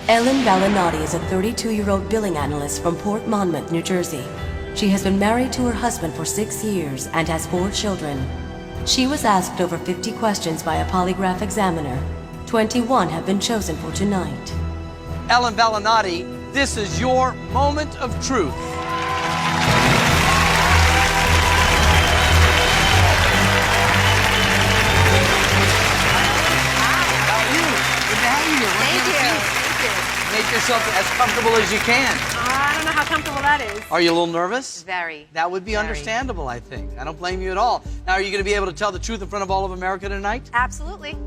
Ellen Balinotti is a 32-year-old billing analyst from Port Monmouth, New Jersey. She has been married to her husband for 6 years and has 4 children. She was asked over 50 questions by a polygraph examiner. 21 have been chosen for tonight. Ellen Balinotti, this is your moment of truth. Make yourself as comfortable as you can. I don't know how comfortable that is. Are you a little nervous? Very. That would be understandable, I think. I don't blame you at all. Now, are you going to be able to tell the truth in front of all of America tonight? Absolutely.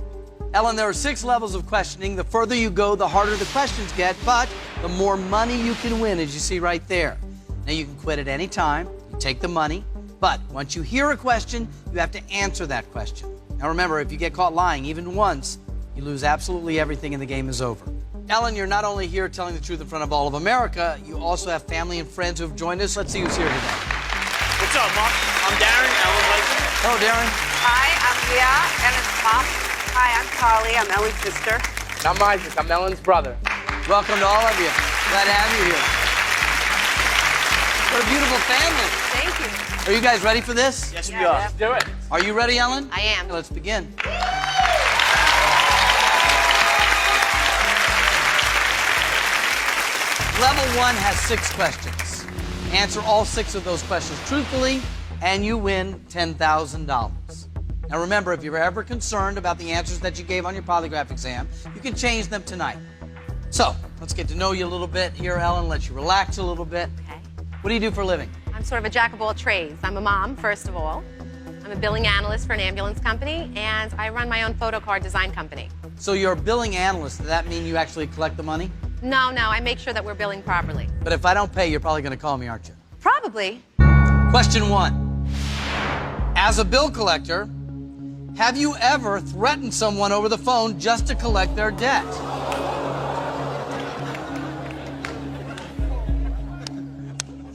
Ellen, there are 6 levels of questioning. The further you go, the harder the questions get, but the more money you can win, as you see right there. Now, you can quit at any time. You take the money. But once you hear a question, you have to answer that question. Now, remember, if you get caught lying even once, you lose absolutely everything and the game is over. Ellen, you're not only here telling the truth in front of all of America, you also have family and friends who have joined us. Let's see who's here today. What's up, Mark? I'm Darren. Ellen husband. Hello, Darren. Hi, I'm Leah, Ellen's mom. Hi, I'm Carly. I'm Ellen's sister. I'm Isaac. I'm Ellen's brother. Welcome to all of you. Glad to have you here. What a beautiful family. Thank you. Are you guys ready for this? Yes, we are. Let's do it. Are you ready, Ellen? I am. Let's begin. Level 1 has 6 questions. Answer all 6 of those questions truthfully, and you win $10,000. Now remember, if you're ever concerned about the answers that you gave on your polygraph exam, you can change them tonight. So, let's get to know you a little bit here, Ellen. Let you relax a little bit. Okay. What do you do for a living? I'm sort of a jack of all trades. I'm a mom, first of all. I'm a billing analyst for an ambulance company, and I run my own photo card design company. So you're a billing analyst. Does that mean you actually collect the money? No, I make sure that we're billing properly. But if I don't pay, you're probably going to call me, aren't you? Probably. Question 1. As a bill collector, have you ever threatened someone over the phone just to collect their debt?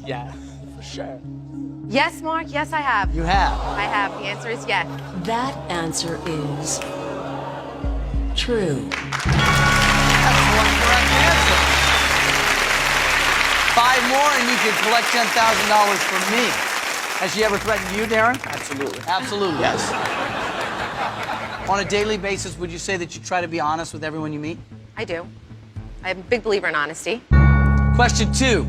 Yeah, for sure. Yes, Mark, yes, I have. You have. I have. The answer is yes. That answer is true. That's one correct answer. 5 more and you can collect $10,000 from me. Has she ever threatened you, Darren? Absolutely. Absolutely. Yes. On a daily basis, would you say that you try to be honest with everyone you meet? I do. I'm a big believer in honesty. Question 2.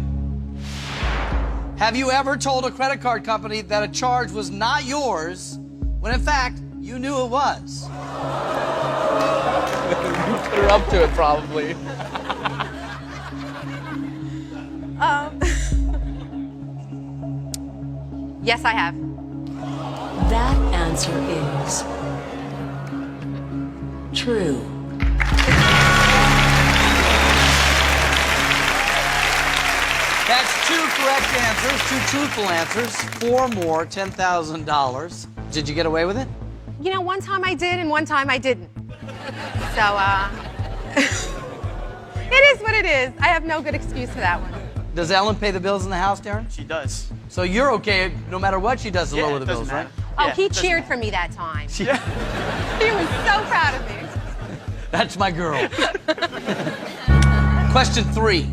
Have you ever told a credit card company that a charge was not yours when in fact you knew it was? You put her up to it, probably. Yes, I have. That answer is true. That's 2 correct answers, 2 truthful answers, 4 more, $10,000. Did you get away with it? You know, one time I did and one time I didn't. So, it is what it is. I have no good excuse for that one. Does Ellen pay the bills in the house, Darren? She does. So you're okay no matter what she does to lower the it doesn't bills, right? matter. Oh, Yeah, he it doesn't cheered matter. for me that time. Yeah. He was so proud of me. That's my girl. Question 3.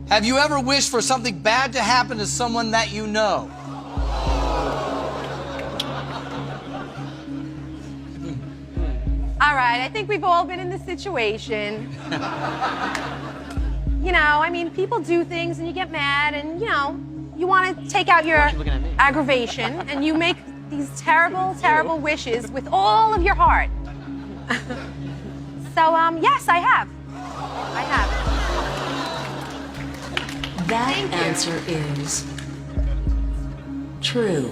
Have you ever wished for something bad to happen to someone that you know? All right, I think we've all been in this situation. You know, I mean, people do things and you get mad and, you know, you want to take out your aggravation and you make these terrible, terrible wishes with all of your heart. So, yes, I have. I have. That answer is true.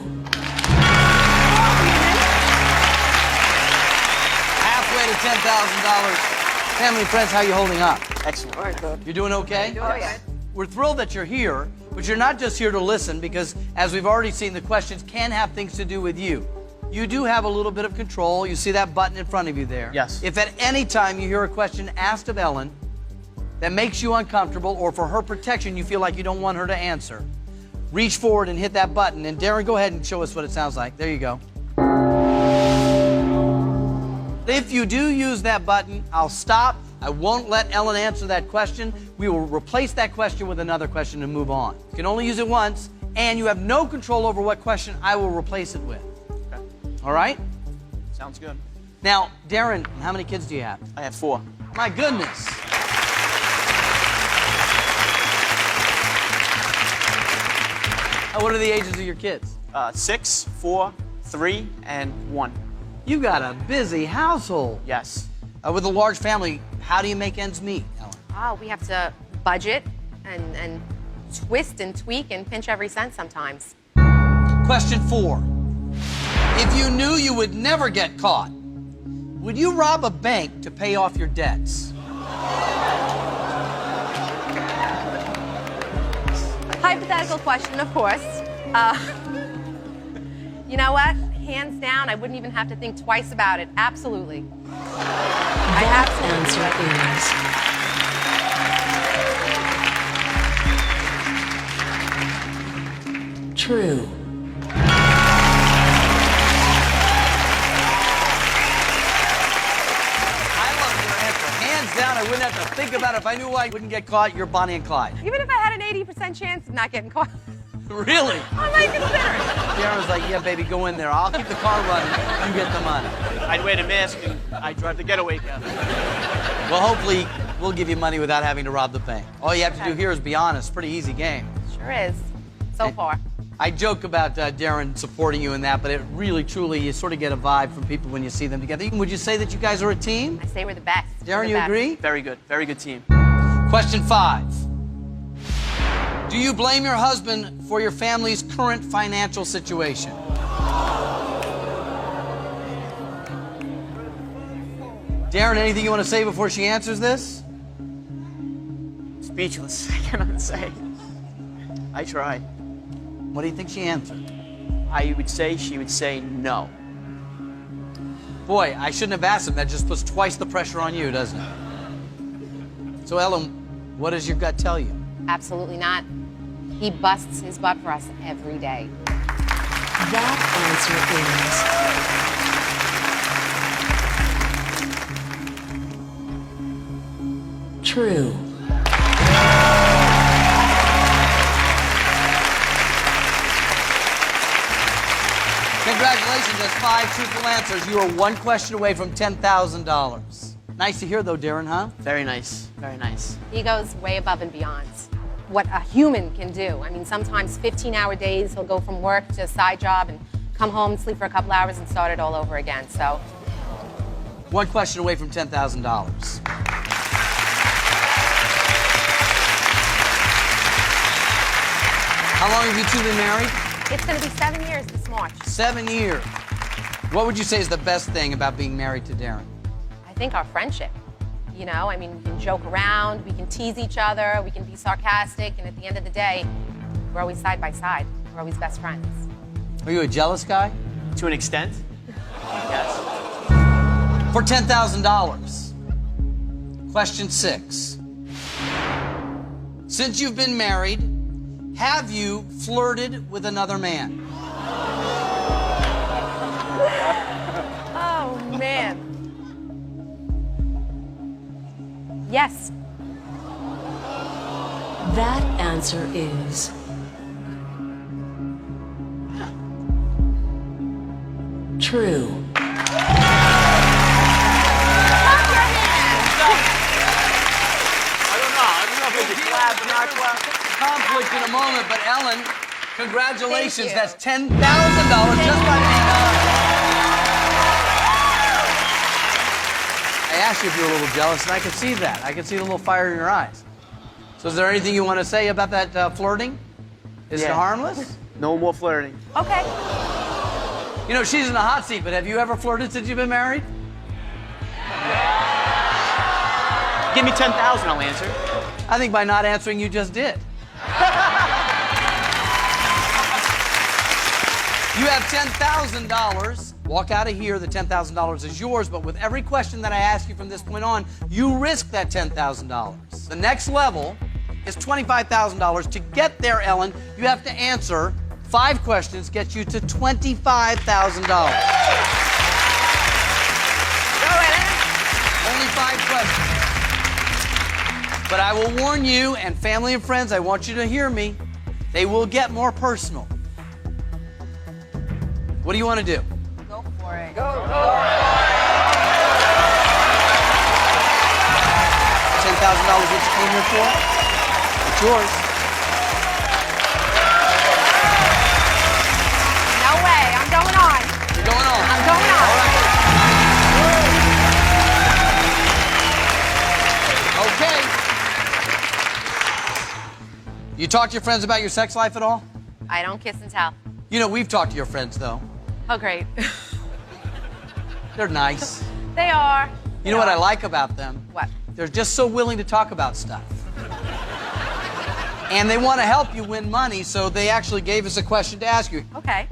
Halfway to $10,000. Family and friends, how are you holding up? Excellent. All right, good. You're doing okay? Oh, yeah. We're thrilled that you're here, but you're not just here to listen because, as we've already seen, the questions can have things to do with you. You do have a little bit of control. You see that button in front of you there. Yes. If at any time you hear a question asked of Ellen that makes you uncomfortable or for her protection you feel like you don't want her to answer, reach forward and hit that button. And Darren, go ahead and show us what it sounds like. There you go. If you do use that button, I'll stop. I won't let Ellen answer that question. We will replace that question with another question and move on. You can only use it once, and you have no control over what question I will replace it with. Okay. All right? Sounds good. Now, Darren, how many kids do you have? I have 4. My goodness. What are the ages of your kids? 6, 4, 3, and 1. You got a busy household. Yes. With a large family, how do you make ends meet, Ellen? Oh, we have to budget and twist and tweak and pinch every cent sometimes. Question 4. If you knew you would never get caught, would you rob a bank to pay off your debts? Hypothetical question, of course. You know what? Hands down, I wouldn't even have to think twice about it. Absolutely. I Answer is true. Down, I wouldn't have to think about it. If I knew I wouldn't get caught, you're Bonnie and Clyde. Even if I had an 80% chance of not getting caught, Really? I might consider it. Darren's like, yeah, baby, go in there. I'll keep the car running. You get the money. I'd wear the mask and I'd drive the getaway car. Well, hopefully, we'll give you money without having to rob the bank. All you have to do here is be honest. Pretty easy game. Sure is. So far. I joke about Darren supporting you in that, but it really, truly, you sort of get a vibe from people when you see them together. Would you say that you guys are a team? I say we're the best. Darren, you agree? Very good team. Question 5. Do you blame your husband for your family's current financial situation? Darren, anything you want to say before she answers this? Speechless. I cannot say. I tried. What do you think she answered? She would say no. Boy, I shouldn't have asked him. That just puts twice the pressure on you, doesn't it? So, Ellen, what does your gut tell you? Absolutely not. He busts his butt for us every day. That answer is true. Congratulations, that's 5 truthful answers. You are 1 question away from $10,000. Nice to hear, though, Darren, huh? Very nice. Very nice. He goes way above and beyond what a human can do. I mean, sometimes 15-hour days, he'll go from work to a side job and come home, sleep for a couple hours, and start it all over again. So, 1 question away from $10,000. How long have you two been married? it's going to be 7 years this March. 7 years. What would you say is the best thing about being married to Darren? I think our friendship. You know, I mean, we can joke around, we can tease each other, we can be sarcastic, and at the end of the day, we're always side by side. We're always best friends. Are you a jealous guy? To an extent. Yes. For $10,000. Question 6. Since you've been married, have you flirted with another man? Oh, man. Yes. That answer is true. I don't know if it's clap or not clap. Conflict in a moment, but Ellen, congratulations. Thank you. That's $10,000 just by being honest. I asked you if you were a little jealous, and I could see that. I could see the little fire in your eyes. So is there anything you want to say about that flirting? Is it harmless? No more flirting. Okay. You know, she's in the hot seat, but have you ever flirted since you've been married? Give me 10,000, I'll answer. I think by not answering, you just did. You have $10,000. Walk out of here, the $10,000 is yours, but with every question that I ask you from this point on, you risk that $10,000. The next level is $25,000. To get there, Ellen, you have to answer 5 questions, gets you to $25,000. Only 5 questions. But I will warn you, and family and friends, I want you to hear me. They will get more personal. What do you want to do? Go for it. $10,000 what you came here for? It's yours. No way. I'm going on. You're going on. I'm going on. All right. Okay. You talk to your friends about your sex life at all? I don't kiss and tell. You know, we've talked to your friends, though. Oh, great. They're nice. They are. You know what I like about them? What? They're just so willing to talk about stuff. And they want to help you win money, so they actually gave us a question to ask you. Okay.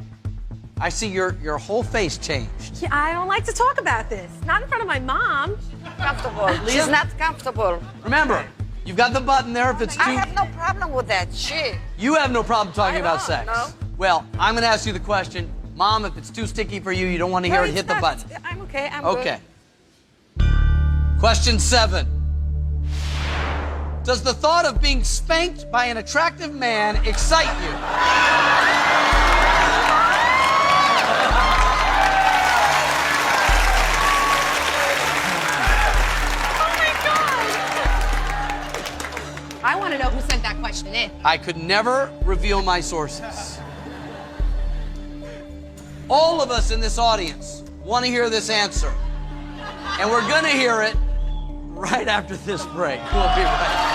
I see your whole face changed. Yeah, I don't like to talk about this. Not in front of my mom. Comfortable. She's not comfortable. Remember, you've got the button there if it's too... I have no problem with that shit. You have no problem talking about don't, sex. no. Well, I'm going to ask you the question. Mom, if it's too sticky for you, you don't want to hear it, hit the button. I'm okay. I'm Okay. Question 7. Does the thought of being spanked by an attractive man excite you? I want to know who sent that question in. I could never reveal my sources. All of us in this audience want to hear this answer. And we're going to hear it right after this break. We'll be right back.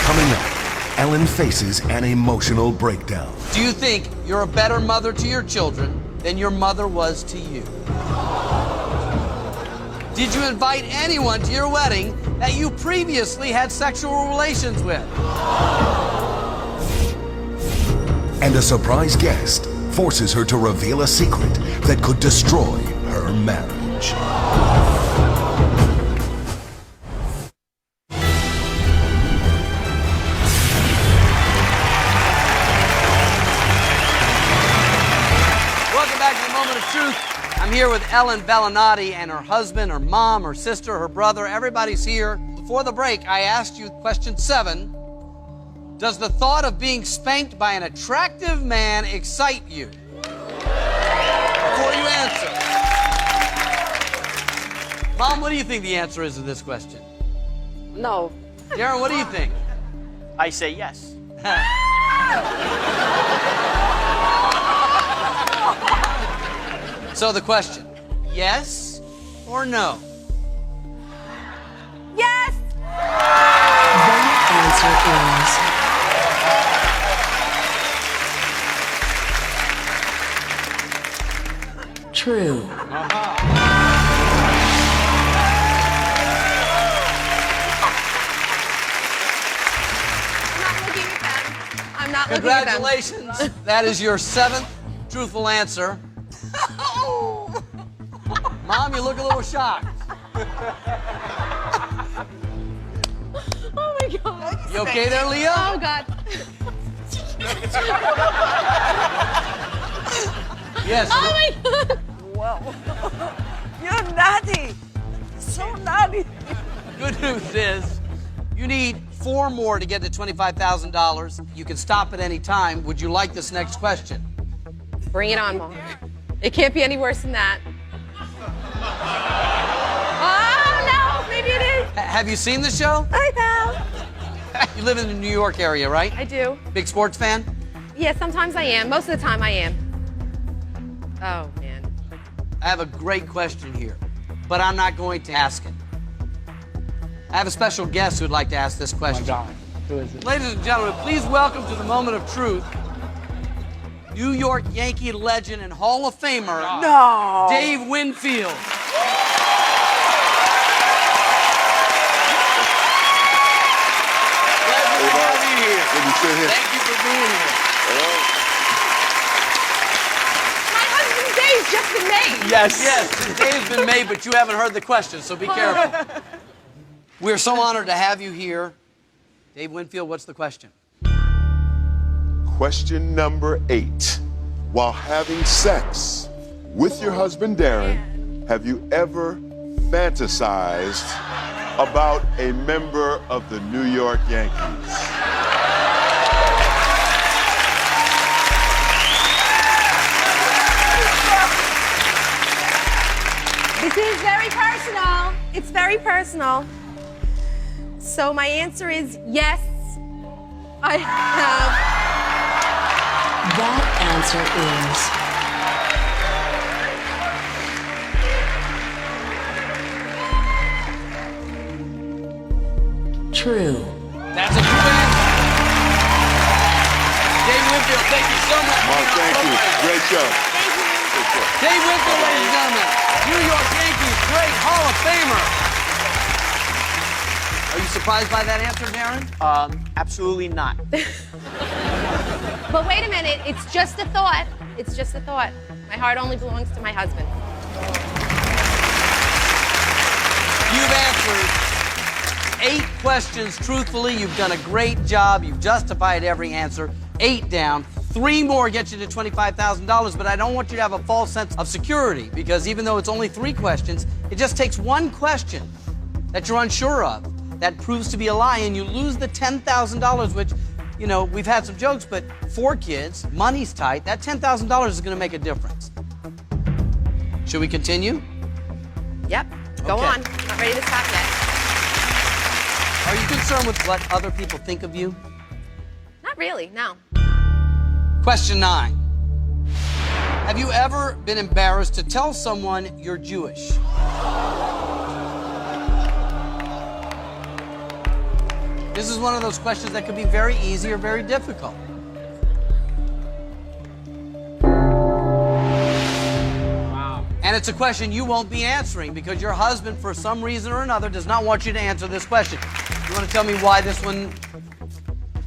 Coming up, Ellen faces an emotional breakdown. Do you think you're a better mother to your children than your mother was to you? Did you invite anyone to your wedding that you previously had sexual relations with? And a surprise guest forces her to reveal a secret that could destroy her marriage. Welcome back to the Moment of Truth. I'm here with Ellen Bellinati and her husband, her mom, her sister, her brother. Everybody's here. Before the break, I asked you question 7. Does the thought of being spanked by an attractive man excite you? Before you answer. Mom, what do you think the answer is to this question? No. Darren, what do you think? I say yes. So the question, yes or no? Yes! The answer is true. I'm not looking at them. Congratulations. That is your 7th truthful answer. Mom, you look a little shocked. Oh my God. You okay there, Leah? Oh God. Yes. Oh my God. Whoa. You're naughty. So naughty. Good news is you need 4 more to get to $25,000. You can stop at any time. Would you like this next question? Bring it on, Mom. It can't be any worse than that. Oh no, maybe it is. Have you seen the show? I know. You live in the New York area, right? I do. Big sports fan? Yeah, sometimes I am. Most of the time I am. Oh man. I have a great question here, but I'm not going to ask it. I have a special guest who'd like to ask this question. Oh my God. Who is it? Ladies and gentlemen, please welcome to the Moment of Truth, New York Yankee legend and Hall of Famer, No. Dave Winfield. Pleasure to have you here. Good to see you. Thank you for being here. My husband's day's just been made. Yes, the day has been made, but you haven't heard the question, so be careful. We're so honored to have you here. Dave Winfield, what's the question? Question number 8. While having sex with your husband, Darren, have you ever fantasized about a member of the New York Yankees? This is very personal. It's very personal. So my answer is yes, I have. That answer is true. That's a true answer. Dave Winfield, thank you so much. Mark, thank you. Great show. Thank you. Great show. Dave Winfield, ladies and gentlemen, New York Yankees great Hall of Famer. Are you surprised by that answer, Darren? Absolutely not. But wait a minute, it's just a thought. It's just a thought. My heart only belongs to my husband. You've answered 8 questions truthfully. You've done a great job. You've justified every answer. 8 down. 3 more get you to $25,000, but I don't want you to have a false sense of security because even though it's only 3 questions, it just takes 1 question that you're unsure of that proves to be a lie and you lose the $10,000, which, you know, we've had some jokes, but 4 kids, money's tight, that $10,000 is going to make a difference. Should we continue? Yep, go Okay. on. Not ready to stop yet. Are you concerned with what other people think of you? Not really, no. Question 9. Have you ever been embarrassed to tell someone you're Jewish? This is one of those questions that could be very easy or very difficult. Wow. And it's a question you won't be answering because your husband, for some reason or another, does not want you to answer this question. You want to tell me why this one?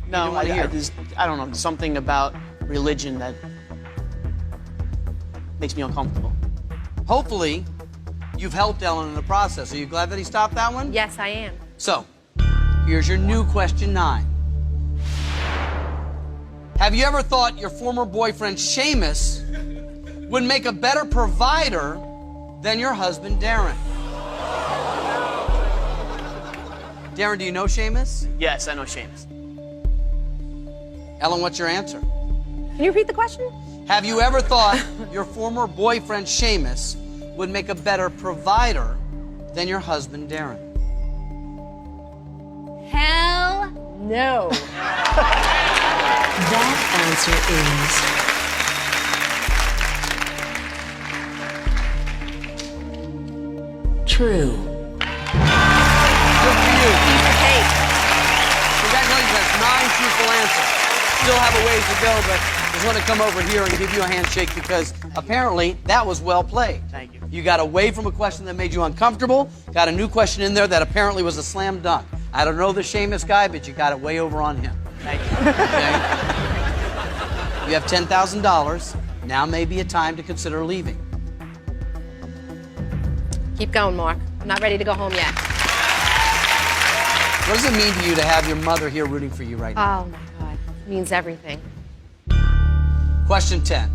No, I don't know. Something about religion that makes me uncomfortable. Hopefully, you've helped Ellen in the process. Are you glad that he stopped that one? Yes, I am. So, here's your new question 9. Have you ever thought your former boyfriend, Seamus, would make a better provider than your husband, Darren? Darren, do you know Seamus? Yes, I know Seamus. Ellen, what's your answer? Can you repeat the question? Have you ever thought your former boyfriend, Seamus, would make a better provider than your husband, Darren? Hell no. That answer is true. Good for you. Piece of cake. Congratulations, that's 9 truthful answers. Still have a ways to go, but just want to come over here and give you a handshake because apparently that was well played. Thank you. You got away from a question that made you uncomfortable, got a new question in there that apparently was a slam dunk. I don't know the Seamus guy, but you got it way over on him. Thank you. Okay? You have $10,000. Now may be a time to consider leaving. Keep going, Mark. I'm not ready to go home yet. What does it mean to you to have your mother here rooting for you right now? Oh, my God. It means everything. Question 10.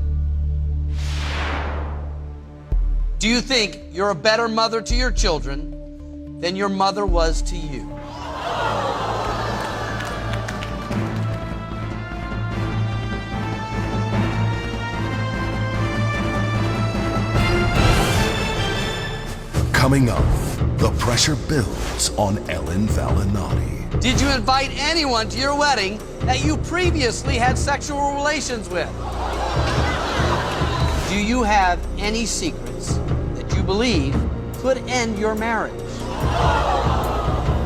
Do you think you're a better mother to your children than your mother was to you? Coming up, the pressure builds on Ellen Valinati. Did you invite anyone to your wedding that you previously had sexual relations with? Do you have any secrets that you believe could end your marriage?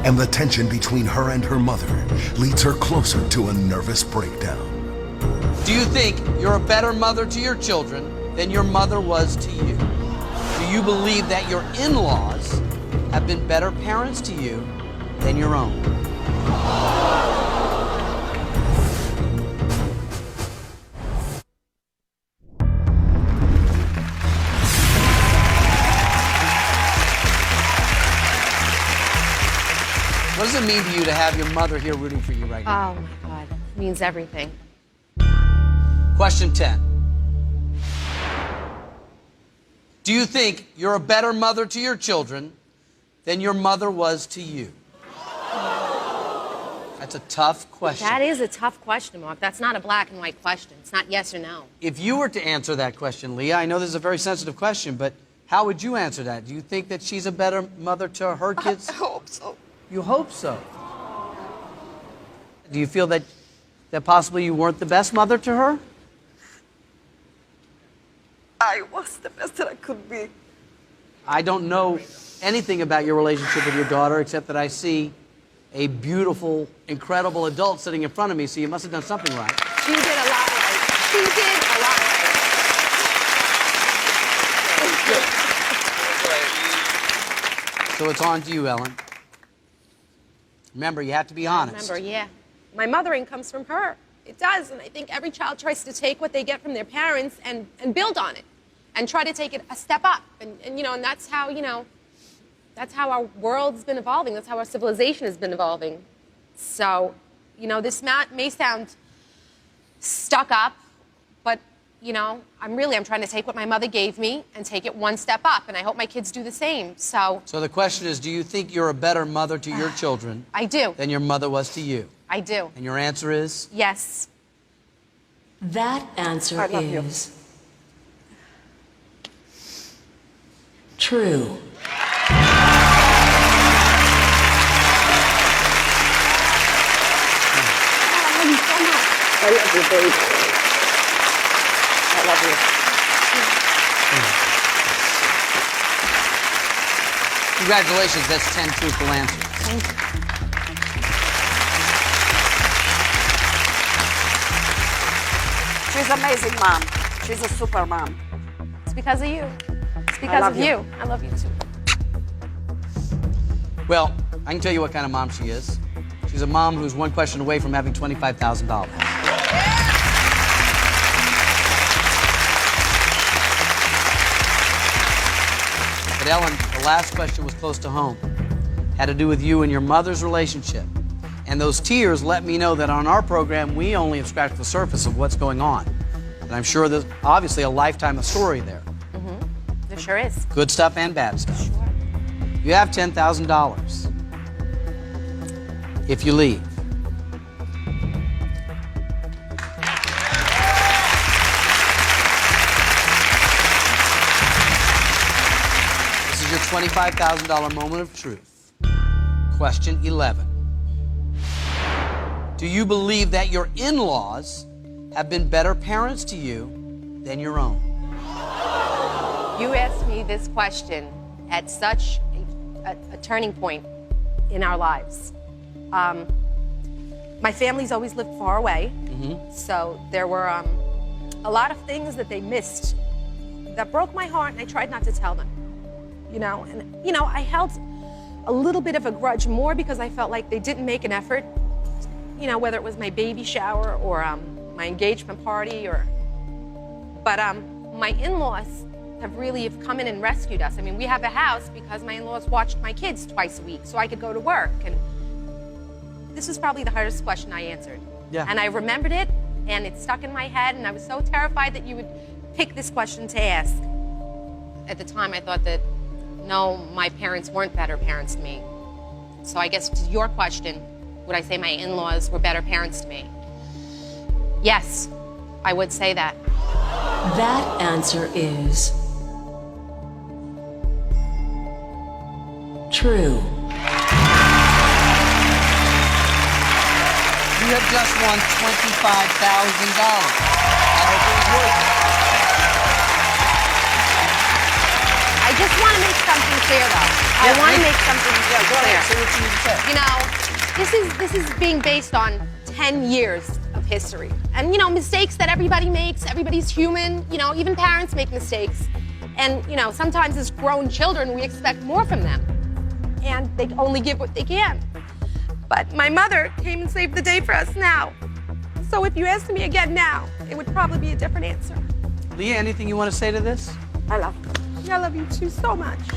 And the tension between her and her mother leads her closer to a nervous breakdown. Do you think you're a better mother to your children than your mother was to you? Do you believe that your in-laws have been better parents to you than your own? What does it mean to you to have your mother here rooting for you right now? Oh, my God. It means everything. Question 10. Do you think you're a better mother to your children than your mother was to you? That's a tough question. That is a tough question, Mark. That's not a black and white question. It's not yes or no. If you were to answer that question, Leah, I know this is a very sensitive question, but how would you answer that? Do you think that she's a better mother to her kids? I hope so. You hope so. Do you feel that possibly you weren't the best mother to her? I was the best that I could be. I don't know anything about your relationship with your daughter except that I see a beautiful, incredible adult sitting in front of me, so you must have done something right. She did a lot right. She did a lot right. So it's on to you, Ellen. Remember, you have to be honest. Remember, yeah. My mothering comes from her. It does, and I think every child tries to take what they get from their parents and build on it and try to take it a step up. And you know, and that's how, you know, that's how our world's been evolving. That's how our civilization has been evolving. So, you know, this may sound stuck up, but, you know, I'm trying to take what my mother gave me and take it one step up, and I hope my kids do the same. So the question is, do you think you're a better mother to your children I do. than your mother was to you? I do. And your answer is? Yes. That answer is true. I love you, baby. I love you. Congratulations, that's 10 truthful answers. Thank you. She's an amazing mom. She's a super mom. It's because of you. It's because of you. I love you too. Well, I can tell you what kind of mom she is. She's a mom who's one question away from having $25,000. But Ellen, the last question was close to home. Had to do with you and your mother's relationship. And those tears let me know that on our program, we only have scratched the surface of what's going on. And I'm sure there's obviously a lifetime of story there. Mm-hmm. There sure is. Good stuff and bad stuff. Sure. You have $10,000 if you leave. This is your $25,000 moment of truth. Question 11. Do you believe that your in-laws have been better parents to you than your own? You asked me this question at such a turning point in our lives. My family's always lived far away, so there were a lot of things that they missed that broke my heart, and I tried not to tell them. You know, and you know, I held a little bit of a grudge more because I felt like they didn't make an effort. You know, whether it was my baby shower or my engagement party, but my in-laws have come in and rescued us. I mean, we have a house because my in-laws watched my kids twice a week so I could go to work. And this was probably the hardest question I answered. Yeah. And I remembered it, and it stuck in my head, and I was so terrified that you would pick this question to ask. At the time, I thought that, no, my parents weren't better parents to me. So I guess to your question, would I say my in-laws were better parents to me? Yes, I would say that. That answer is true. You have just won $25,000. I hope it was worth it. I just want to make something clear, though. I want to make something clear. Say what you need to say. You know, this is being based on 10 years of history. And, you know, mistakes that everybody makes, everybody's human, you know, even parents make mistakes. And, you know, sometimes as grown children, we expect more from them. And they only give what they can. But my mother came and saved the day for us now. So if you asked me again now, it would probably be a different answer. Leah, anything you want to say to this? I love you. I love you too so much. So much.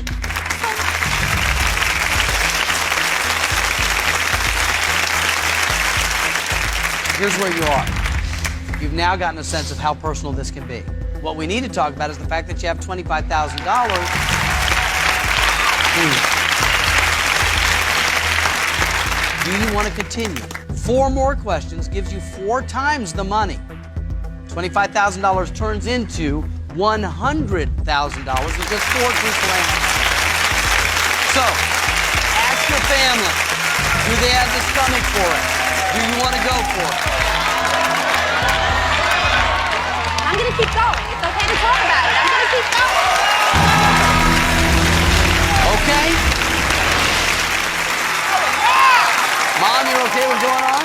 Here's where you are. You've now gotten a sense of how personal this can be. What we need to talk about is the fact that you have $25,000. Do you want to continue? 4 more questions gives you 4 times the money. $25,000 turns into $100,000 with just 4 truthful answers. So, ask your family, do they have the stomach for it? Do you want to go for it? I'm going to keep going. It's okay to talk about it. I'm going to keep going. Okay? Mom, you're okay with going on?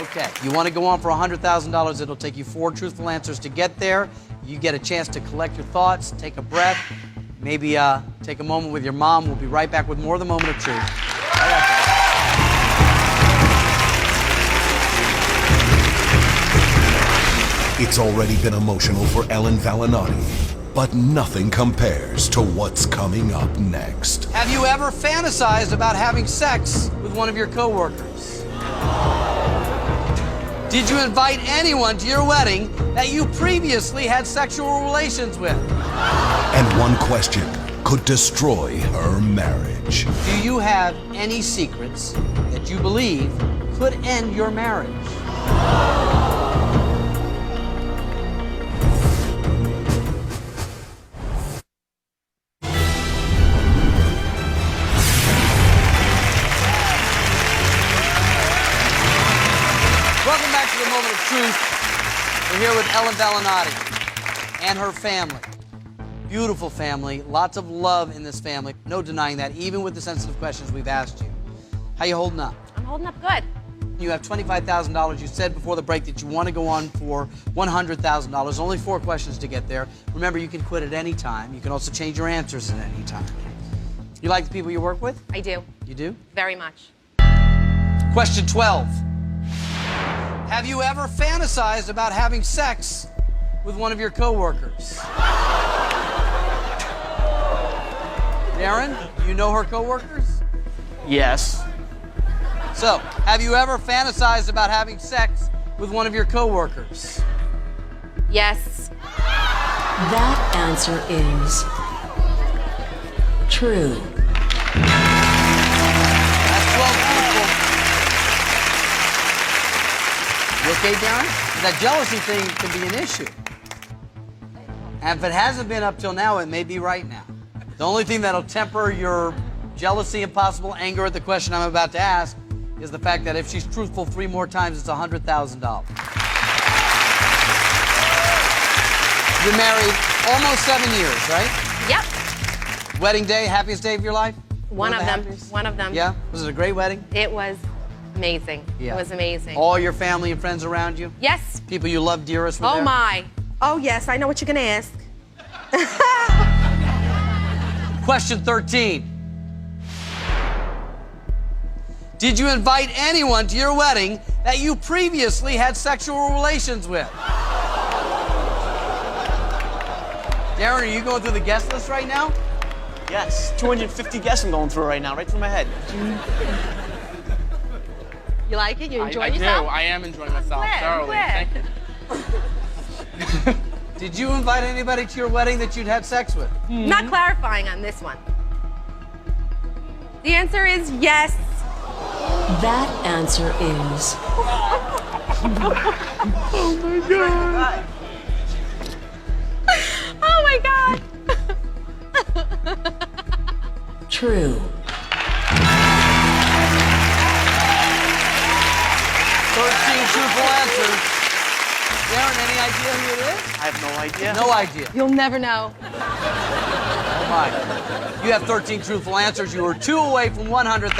Okay. You want to go on for $100,000. It'll take you 4 truthful answers to get there. You get a chance to collect your thoughts, take a breath, maybe take a moment with your mom. We'll be right back with more of the Moment of Truth. It's already been emotional for Ellen Valinati, but nothing compares to what's coming up next. Have you ever fantasized about having sex with one of your coworkers? Did you invite anyone to your wedding that you previously had sexual relations with? And one question could destroy her marriage. Do you have any secrets that you believe could end your marriage? Welcome back to the Moment of Truth. We're here with Ellen Valinati and her family. Beautiful family, lots of love in this family. No denying that, even with the sensitive questions we've asked you. How you holding up? I'm holding up good. You have $25,000. You said before the break that you want to go on for $100,000. Only 4 questions to get there. Remember, you can quit at any time. You can also change your answers at any time. You like the people you work with? I do. You do? Very much. Question 12. Have you ever fantasized about having sex with one of your coworkers? Darren, you know her coworkers? Yes. So, have you ever fantasized about having sex with one of your coworkers? Yes. That answer is true. That's 12 people. You okay, Darren? That jealousy thing can be an issue. And if it hasn't been up till now, it may be right now. The only thing that'll temper your jealousy and possible anger at the question I'm about to ask is the fact that if she's truthful 3 more times, it's $100,000. You're married almost 7 years, right? Yep. Wedding day, happiest day of your life? One of the them. happiest? One of them. Yeah? Was it a great wedding? It was amazing. Yeah. It was amazing. All your family and friends around you? Yes. People you love dearest were Oh there? my. Oh yes, I know what you're gonna ask. Question 13. Did you invite anyone to your wedding that you previously had sexual relations with? Darren, are you going through the guest list right now? Yes. 250 guests I'm going through right now, right through my head. You like it? You enjoying I yourself? do. I am enjoying myself glad, I'm thoroughly. glad. Thank you. Did you invite anybody to your wedding that you'd had sex with? Not clarifying on this one. The answer is yes. That answer is Oh my God. true. 13 truthful answers. Darren, any idea who it is? I have no idea. No idea. You'll never know. Oh my. You have 13 truthful answers. You were 2 away from $100,000.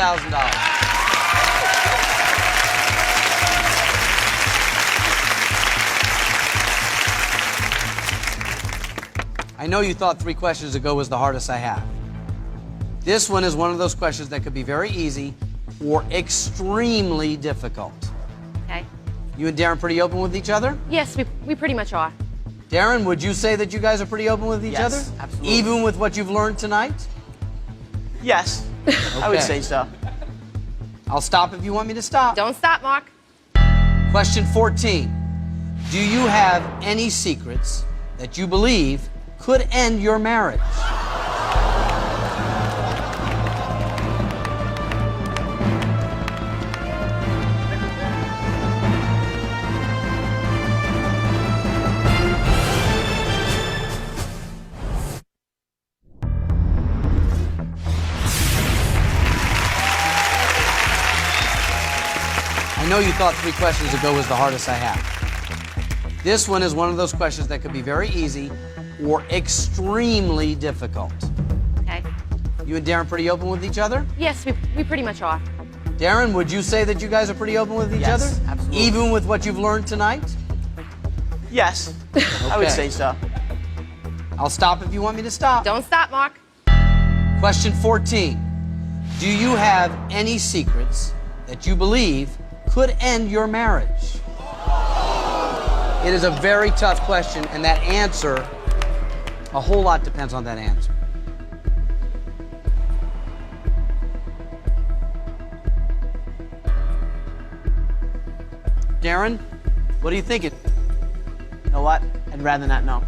I know you thought 3 questions ago was the hardest I have. This one is one of those questions that could be very easy or extremely difficult. Okay. You and Darren pretty open with each other? Yes, we pretty much are. Darren, would you say that you guys are pretty open with each Yes, other? absolutely. Even with what you've learned tonight? Yes. I would Okay. say so. I'll stop if you want me to stop. Don't stop, Mark. Question 14. Do you have any secrets that you believe could end your marriage? I know you thought 3 questions ago was the hardest I have. This one is one of those questions that could be very easy or extremely difficult. Okay. You and Darren pretty open with each other? Yes, we pretty much are. Darren, would you say that you guys are pretty open with each Yes, other? absolutely. Even with what you've learned tonight? Yes, I would Okay. say so. I'll stop if you want me to stop. Don't stop, Mark. Question 14. Do you have any secrets that you believe could end your marriage? It is a very tough question, and that answer, a whole lot depends on that answer. Darren, what are you thinking? You know what? I'd rather not know.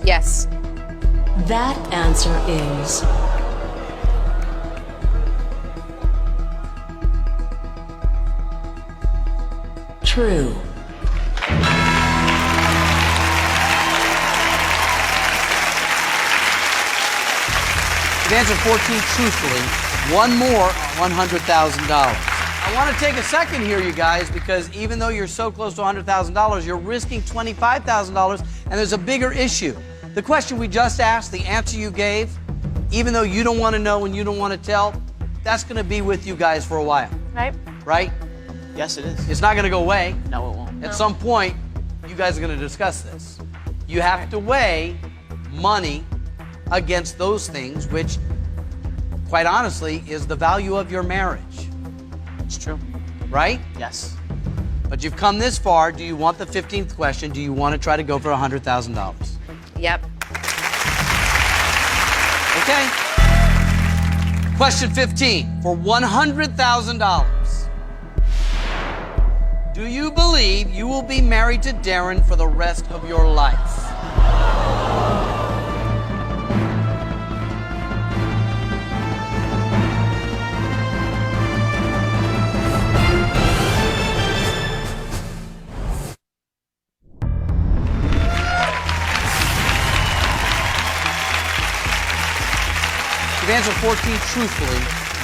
Yes. That answer is true. You've answered 14 truthfully. One more, $100,000. I want to take a second here, you guys, because even though you're so close to $100,000, you're risking $25,000, and there's a bigger issue. The question we just asked, the answer you gave, even though you don't want to know and you don't want to tell, that's going to be with you guys for a while, Right? right? Yes, it is. It's not going to go away. No, it won't. At some point, you guys are going to discuss this. You have to weigh money against those things, which, quite honestly, is the value of your marriage, It's true. right? Yes. But you've come this far. Do you want the 15th question? Do you want to try to go for $100,000? Yep. Okay. Question 15 for $100,000. Do you believe you will be married to Darren for the rest of your life? You've answered 14 truthfully.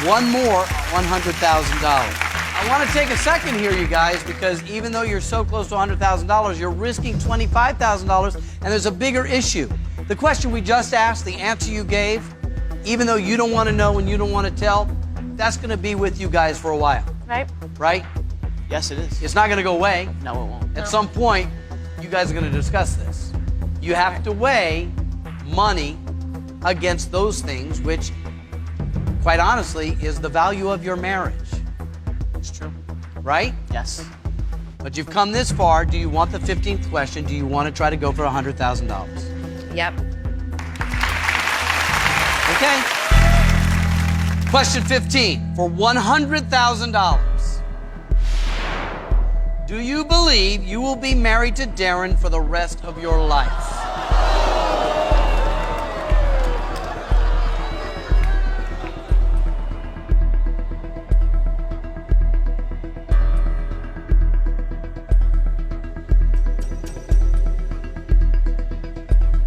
One more, $100,000. I want to take a second here, you guys, because even though you're so close to $100,000, you're risking $25,000, and there's a bigger issue. The question we just asked, the answer you gave, even though you don't want to know and you don't want to tell, that's going to be with you guys for a while, Right? right? Yes, it is. It's not going to go away. No, it won't. At some point, you guys are going to discuss this. You have to weigh money against those things, which, quite honestly, is the value of your marriage, It's true. right? Yes. But you've come this far. Do you want the 15th question? Do you want to try to go for $100,000? Yep. Okay. Question 15 for $100,000. Do you believe you will be married to Darren for the rest of your life?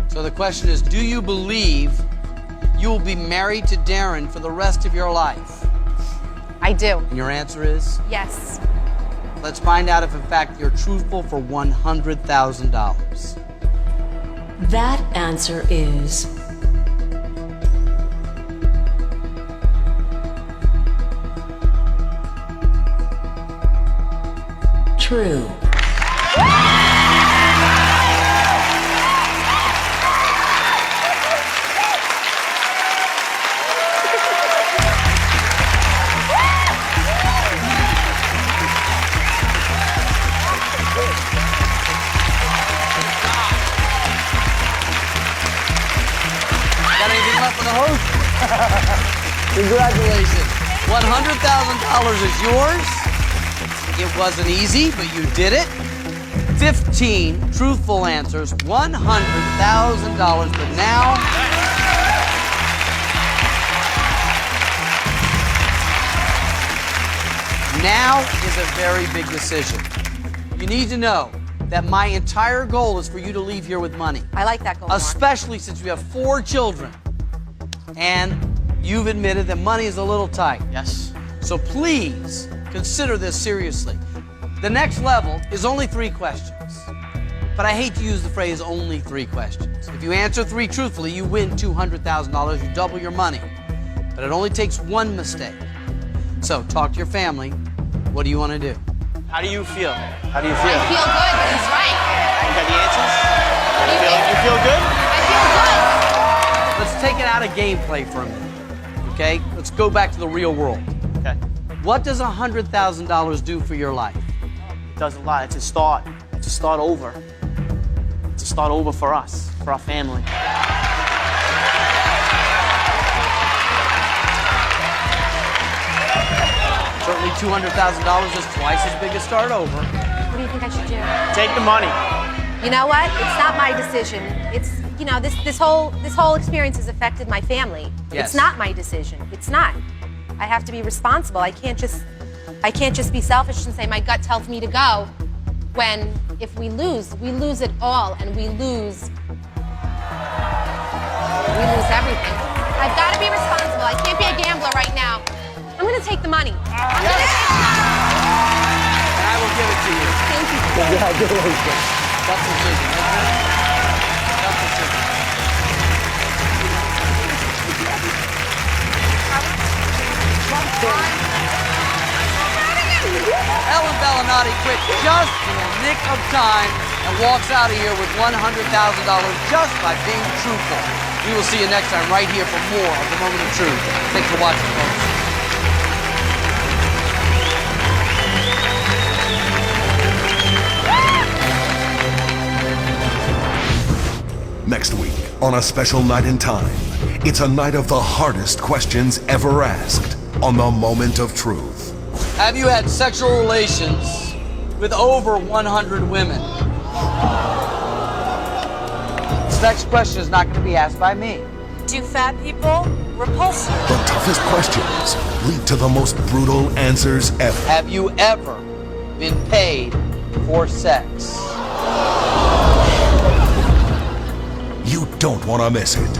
So the question is, do you believe you will be married to Darren for the rest of your life? I do. And your answer is? Yes. Let's find out if, in fact, you're truthful for $100,000. That answer is true. co-host. Congratulations. $100,000 is yours. It wasn't easy, but you did it. 15 truthful answers, $100,000, but now is a very big decision. You need to know that my entire goal is for you to leave here with money. I like that goal, Mark. Especially since we have 4 children. And you've admitted that money is a little tight. Yes. So please consider this seriously. The next level is only 3 questions. But I hate to use the phrase only 3 questions. If you answer 3 truthfully, you win $200,000, you double your money. But it only takes 1 mistake. So talk to your family. What do you want to do? How do you feel? How do you feel? I feel good, but he's right. You got the answers? What do you think? You feel good? I feel good. Let's take it out of gameplay for a minute, okay? Let's go back to the real world. Okay. What does $100,000 do for your life? It does a lot. It's a start. It's a start over. It's a start over for us, for our family. Certainly $200,000 is twice as big a start over. What do you think I should do? Take the money. You know what? It's not my decision. It's, you know, this whole experience has affected my family. Yes. It's not my decision. It's not. I have to be responsible. I can't just be selfish and say my gut tells me to go, when if we lose it all, and we lose everything. I've got to be responsible. I can't be a gambler right now. I'm going to take the money. I'm going to take the money. And I will give it to you. Thank you. Congratulations. Tough decision, isn't it? Tough decision. Ellen Bellinati quit just in the nick of time and walks out of here with $100,000 just by being truthful. We will see you next time right here for more of The Moment of Truth. Thanks for watching, folks. Next week, on a special night in time, it's a night of the hardest questions ever asked on The Moment of Truth. Have you had sexual relations with over 100 women? This next question is not going to be asked by me. Do fat people repulse you? The toughest questions lead to the most brutal answers ever. Have you ever been paid for sex? You don't want to miss it.